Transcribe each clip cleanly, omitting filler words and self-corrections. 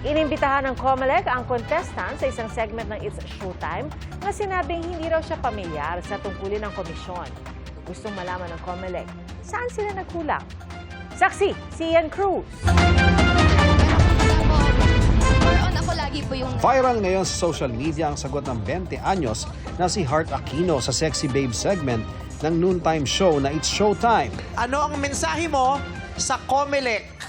Inimbitahan ng COMELEC ang contestant sa isang segment ng It's Showtime na sinabing hindi raw siya pamilyar sa tungkulin ng komisyon. Gustong malaman ng COMELEC, saan sila nagkulang? Saksi, si Ian Cruz. Viral ngayon sa social media ang sagot ng 20 anyos na si Heart Aquino sa Sexy Babe segment ng noontime show na It's Showtime. Ano ang mensahe mo sa COMELEC?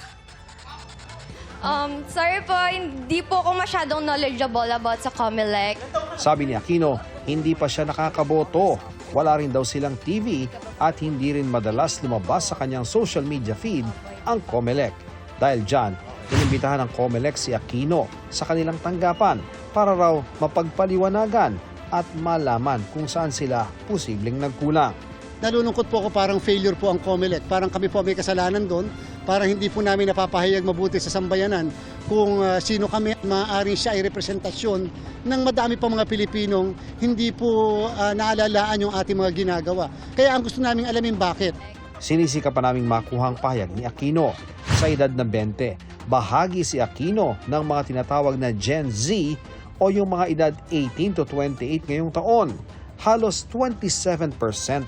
Sorry po, hindi po ako masyadong knowledgeable about sa COMELEC. Sabi ni Aquino, hindi pa siya nakakaboto. Wala rin daw silang TV at hindi rin madalas lumabas sa kanyang social media feed ang COMELEC. Dahil dyan, inimbitahan ng COMELEC si Aquino sa kanilang tanggapan para raw mapagpaliwanagan at malaman kung saan sila posibleng nagkulang. Nalulungkot po ako, parang failure po ang COMELEC. Parang kami po may kasalanan doon. Parang hindi po namin napapahayag mabuti sa sambayanan kung sino kami. Maaaring siya ay representasyon ng madami pa mga Pilipinong hindi po naalalaan yung ating mga ginagawa. Kaya ang gusto naming alamin bakit. Sinisika pa naming makuhang pahayag ni Aquino. Sa edad na 20, bahagi si Aquino ng mga tinatawag na Gen Z o yung mga edad 18 to 28 ngayong taon. Halos 27%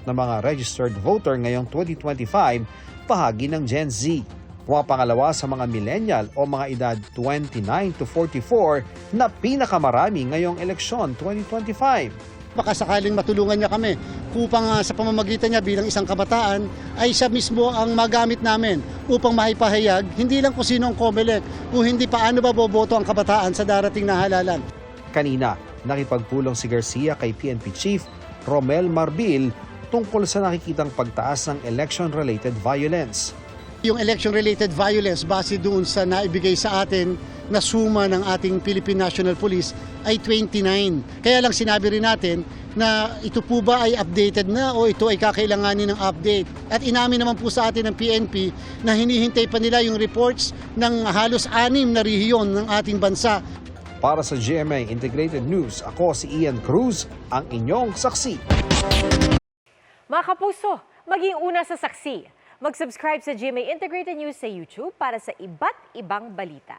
ng mga registered voter ngayong 2025 bahagi ng Gen Z. Pangalawa sa mga millennial o mga edad 29 to 44 na pinakamarami ngayong eleksyon 2025. Baka sakaling matulungan niya kami upang sa pamamagitan niya bilang isang kabataan ay siya mismo ang magamit namin upang maipahayag hindi lang kung sino ang COMELEC, kung hindi paano ba boboto ang kabataan sa darating na halalan. Kanina, nakipagpulong si Garcia kay PNP Chief Romel Marbil tungkol sa nakikitang pagtaas ng election-related violence. Yung election-related violence base doon sa naibigay sa atin na suma ng ating Philippine National Police ay 29. Kaya lang sinabi rin natin na ito po ba ay updated na o ito ay kakailanganin ng update. At inamin naman po sa atin ng PNP na hinihintay pa nila yung reports ng halos 6 na rehiyon ng ating bansa. Para sa GMA Integrated News, ako si Ian Cruz, ang inyong saksi. Mga kapuso, maging una sa saksi. Mag-subscribe sa GMA Integrated News sa YouTube para sa iba't ibang balita.